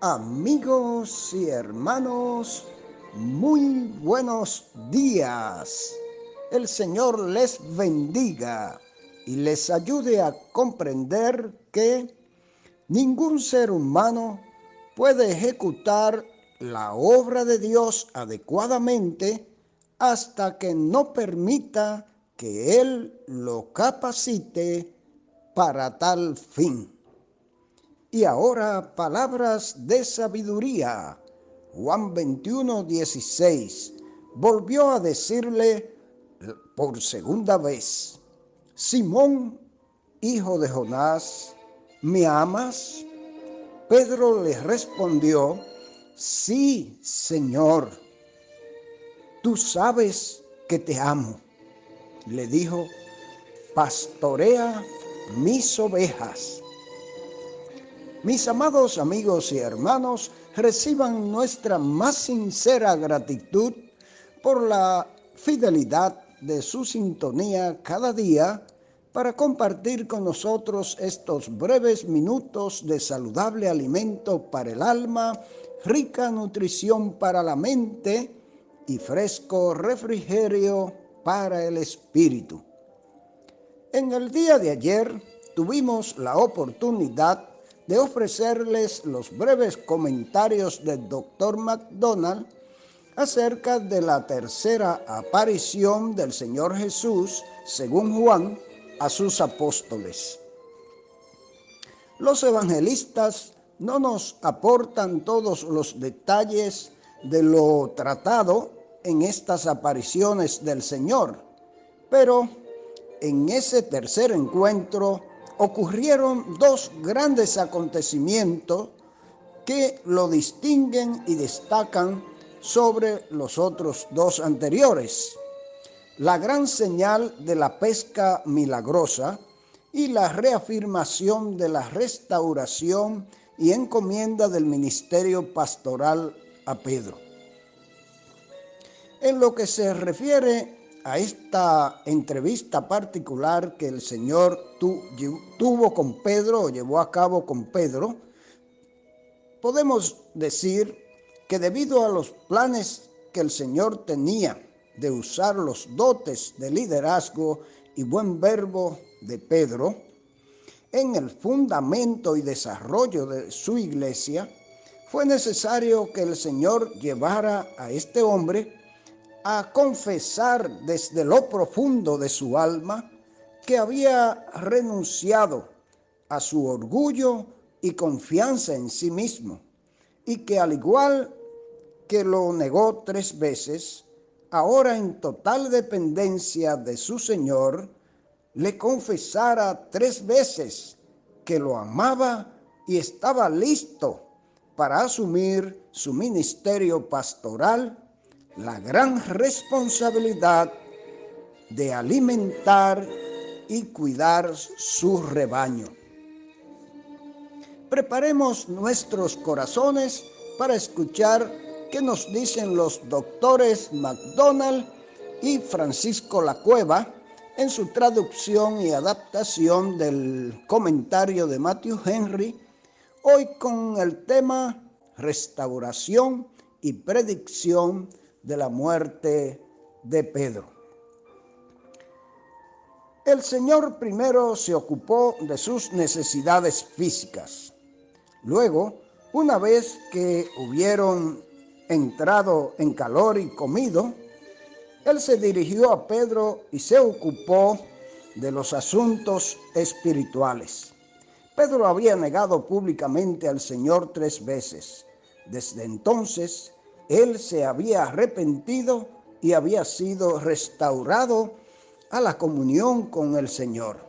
Amigos y hermanos, muy buenos días. El Señor les bendiga y les ayude a comprender que ningún ser humano puede ejecutar la obra de Dios adecuadamente hasta que no permita que Él lo capacite para tal fin. Y ahora palabras de sabiduría. Juan 21:16 volvió a decirle por segunda vez: Simón, hijo de Jonás, ¿me amas? Pedro le respondió: sí, Señor, tú sabes que te amo. Le dijo: pastorea mis ovejas. Mis amados amigos y hermanos, reciban nuestra más sincera gratitud por la fidelidad de su sintonía cada día para compartir con nosotros estos breves minutos de saludable alimento para el alma, rica nutrición para la mente y fresco refrigerio para el espíritu. En el día de ayer tuvimos la oportunidad de ofrecerles los breves comentarios del Dr. McDonald acerca de la tercera aparición del Señor Jesús, según Juan, a sus apóstoles. Los evangelistas no nos aportan todos los detalles de lo tratado en estas apariciones del Señor, pero en ese tercer encuentro ocurrieron dos grandes acontecimientos que lo distinguen y destacan sobre los otros dos anteriores: la gran señal de la pesca milagrosa y la reafirmación de la restauración y encomienda del ministerio pastoral a Pedro. En lo que se refiere a esta entrevista particular que el Señor tuvo con Pedro o llevó a cabo con Pedro, podemos decir que debido a los planes que el Señor tenía de usar los dotes de liderazgo y buen verbo de Pedro en el fundamento y desarrollo de su iglesia, fue necesario que el Señor llevara a este hombre a confesar desde lo profundo de su alma que había renunciado a su orgullo y confianza en sí mismo, y que al igual que lo negó 3 veces, ahora en total dependencia de su Señor, le confesara 3 veces que lo amaba y estaba listo para asumir su ministerio pastoral, la gran responsabilidad de alimentar y cuidar su rebaño. Preparemos nuestros corazones para escuchar qué nos dicen los doctores McDonald y Francisco Lacueva en su traducción y adaptación del comentario de Matthew Henry, hoy con el tema restauración y predicción de la muerte de Pedro. El Señor primero se ocupó de sus necesidades físicas. Luego, una vez que hubieron entrado en calor y comido, Él se dirigió a Pedro y se ocupó de los asuntos espirituales. Pedro había negado públicamente al Señor 3 veces. Desde entonces, él se había arrepentido y había sido restaurado a la comunión con el Señor.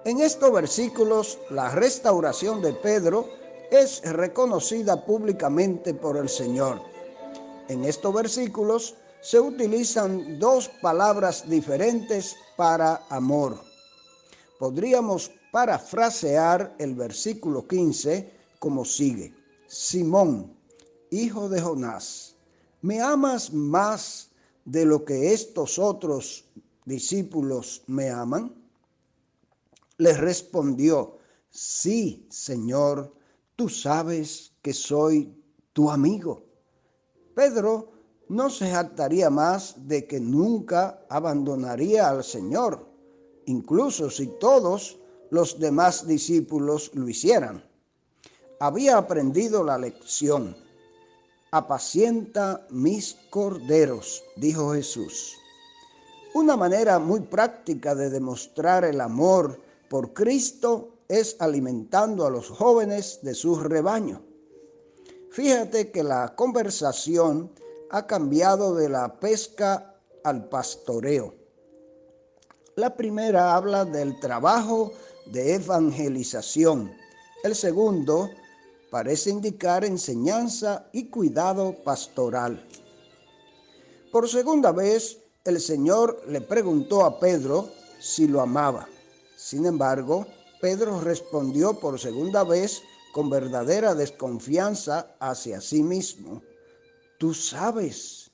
En estos versículos, la restauración de Pedro es reconocida públicamente por el Señor. En estos versículos se utilizan 2 palabras diferentes para amor. Podríamos parafrasear el versículo 15 como sigue: Simón, hijo de Jonás, ¿me amas más de lo que estos otros discípulos me aman? Le respondió: sí, Señor, tú sabes que soy tu amigo. Pedro no se jactaría más de que nunca abandonaría al Señor, incluso si todos los demás discípulos lo hicieran. Había aprendido la lección. Apacienta mis corderos, dijo Jesús. Una manera muy práctica de demostrar el amor por Cristo es alimentando a los jóvenes de su rebaño. Fíjate que la conversación ha cambiado de la pesca al pastoreo. La primera habla del trabajo de evangelización. El segundo parece indicar enseñanza y cuidado pastoral. Por segunda vez, el Señor le preguntó a Pedro si lo amaba. Sin embargo, Pedro respondió por segunda vez con verdadera desconfianza hacia sí mismo. Tú sabes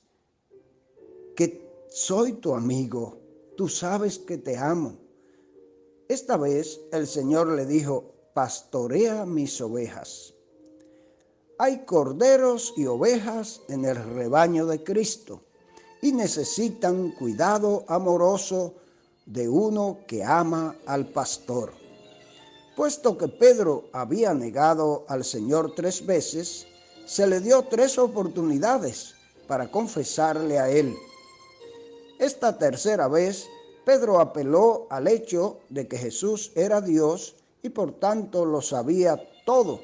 que soy tu amigo, tú sabes que te amo. Esta vez el Señor le dijo, pastorea mis ovejas. Hay corderos y ovejas en el rebaño de Cristo y necesitan cuidado amoroso de uno que ama al pastor. Puesto que Pedro había negado al Señor 3 veces, se le dio 3 oportunidades para confesarle a él. Esta tercera vez, Pedro apeló al hecho de que Jesús era Dios y por tanto lo sabía todo.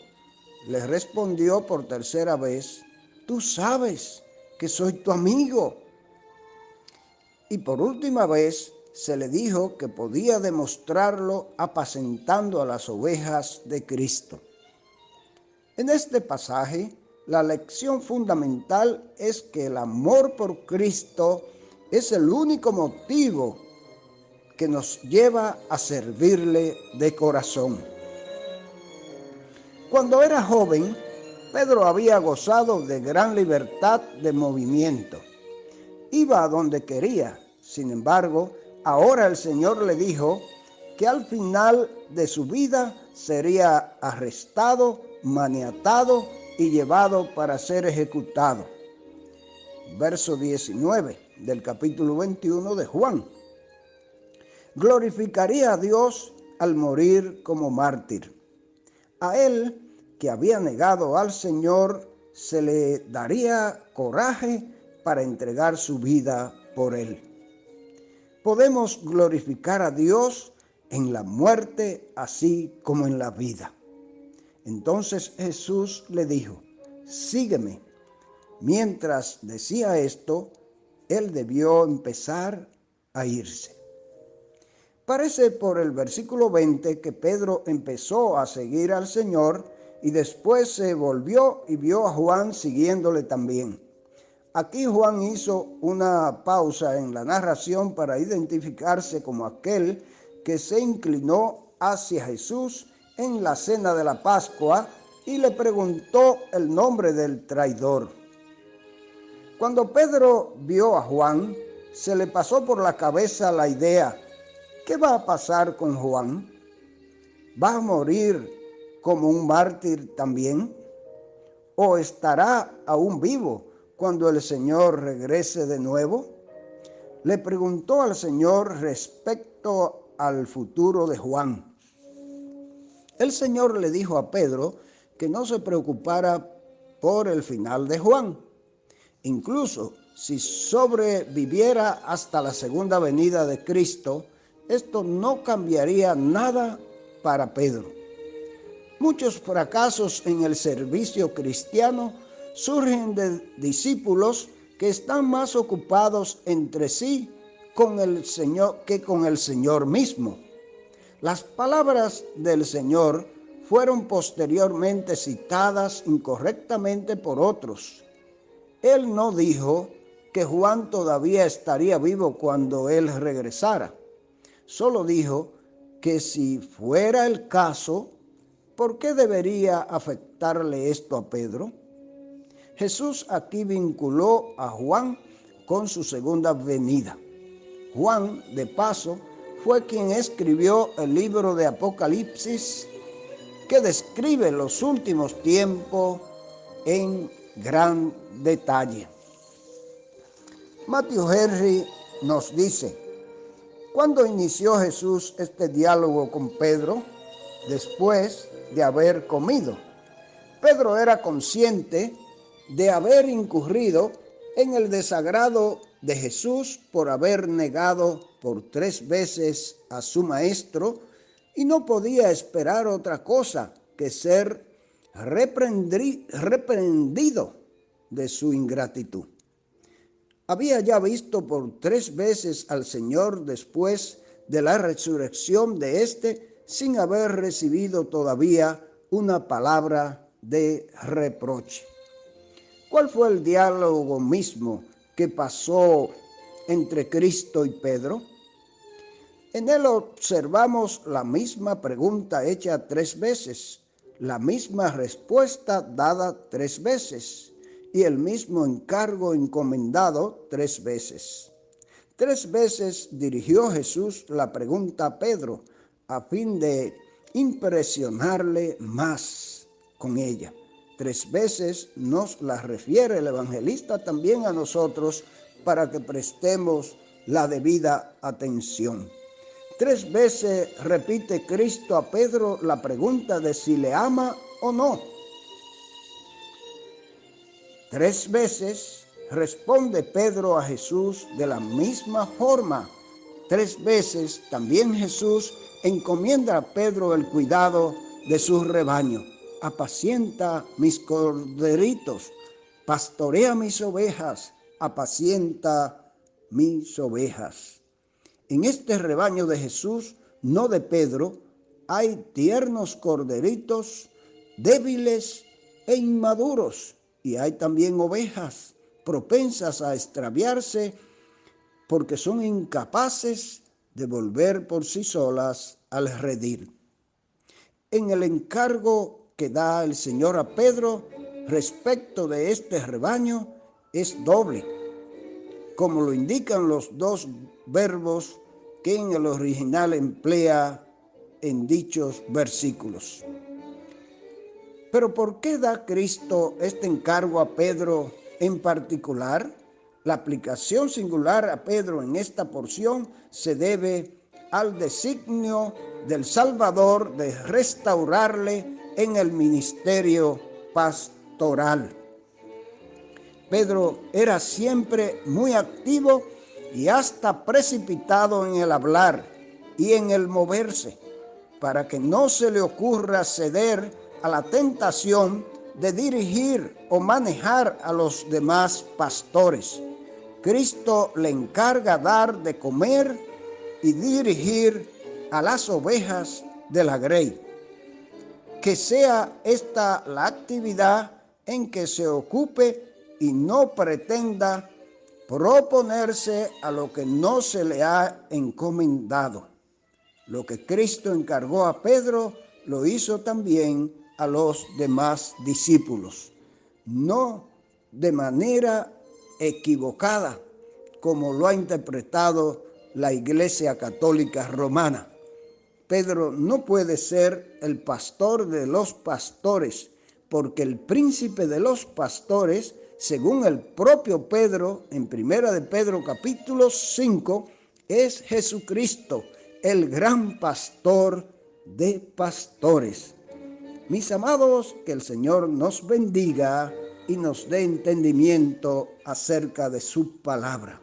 Le respondió por tercera vez, tú sabes que soy tu amigo. Y por última vez se le dijo que podía demostrarlo apacentando a las ovejas de Cristo. En este pasaje, la lección fundamental es que el amor por Cristo es el único motivo que nos lleva a servirle de corazón. Cuando era joven, Pedro había gozado de gran libertad de movimiento. Iba a donde quería. Sin embargo, ahora el Señor le dijo que al final de su vida sería arrestado, maniatado y llevado para ser ejecutado. Verso 19 del capítulo 21 de Juan. Glorificaría a Dios al morir como mártir. A él, que había negado al Señor, se le daría coraje para entregar su vida por él. Podemos glorificar a Dios en la muerte así como en la vida. Entonces Jesús le dijo, sígueme. Mientras decía esto, él debió empezar a irse. Parece por el versículo 20 que Pedro empezó a seguir al Señor y después se volvió y vio a Juan siguiéndole también. Aquí Juan hizo una pausa en la narración para identificarse como aquel que se inclinó hacia Jesús en la cena de la Pascua y le preguntó el nombre del traidor. Cuando Pedro vio a Juan, se le pasó por la cabeza la idea, ¿qué va a pasar con Juan? ¿Va a morir como un mártir también? ¿O estará aún vivo cuando el Señor regrese de nuevo? Le preguntó al Señor respecto al futuro de Juan. El Señor le dijo a Pedro que no se preocupara por el final de Juan. Incluso si sobreviviera hasta la segunda venida de Cristo, esto no cambiaría nada para Pedro. Muchos fracasos en el servicio cristiano surgen de discípulos que están más ocupados entre sí con el Señor que con el Señor mismo. Las palabras del Señor fueron posteriormente citadas incorrectamente por otros. Él no dijo que Juan todavía estaría vivo cuando él regresara. Solo dijo que si fuera el caso, ¿por qué debería afectarle esto a Pedro? Jesús aquí vinculó a Juan con su segunda venida. Juan, de paso, fue quien escribió el libro de Apocalipsis que describe los últimos tiempos en gran detalle. Matthew Henry nos dice: cuando inició Jesús este diálogo con Pedro, después de haber comido, Pedro era consciente de haber incurrido en el desagrado de Jesús por haber negado por 3 veces a su maestro y no podía esperar otra cosa que ser reprendido de su ingratitud. Había ya visto por 3 veces al Señor después de la resurrección de éste sin haber recibido todavía una palabra de reproche. ¿Cuál fue el diálogo mismo que pasó entre Cristo y Pedro? En él observamos la misma pregunta hecha 3 veces, la misma respuesta dada 3 veces y el mismo encargo encomendado 3 veces. 3 veces dirigió Jesús la pregunta a Pedro a fin de impresionarle más con ella. 3 veces nos la refiere el evangelista también a nosotros para que prestemos la debida atención. 3 veces repite Cristo a Pedro la pregunta de si le ama o no. 3 veces responde Pedro a Jesús de la misma forma. 3 veces también Jesús encomienda a Pedro el cuidado de su rebaño. Apacienta mis corderitos, pastorea mis ovejas, apacienta mis ovejas. En este rebaño de Jesús, no de Pedro, hay tiernos corderitos, débiles e inmaduros, y hay también ovejas propensas a extraviarse porque son incapaces de volver por sí solas al redil. En el encargo que da el Señor a Pedro respecto de este rebaño es doble, como lo indican los 2 verbos que en el original emplea en dichos versículos. Pero ¿por qué da Cristo este encargo a Pedro en particular? La aplicación singular a Pedro en esta porción se debe al designio del Salvador de restaurarle en el ministerio pastoral. Pedro era siempre muy activo y hasta precipitado en el hablar y en el moverse, para que no se le ocurra ceder a la tentación de dirigir o manejar a los demás pastores. Cristo le encarga dar de comer y dirigir a las ovejas de la grey. Que sea esta la actividad en que se ocupe y no pretenda proponerse a lo que no se le ha encomendado. Lo que Cristo encargó a Pedro, lo hizo también a los demás discípulos. No de manera equivocada, como lo ha interpretado la Iglesia Católica Romana. Pedro no puede ser el pastor de los pastores, porque el príncipe de los pastores, según el propio Pedro, en 1 de Pedro capítulo 5, es Jesucristo, el gran pastor de pastores. Mis amados, que el Señor nos bendiga y nos dé entendimiento acerca de su palabra.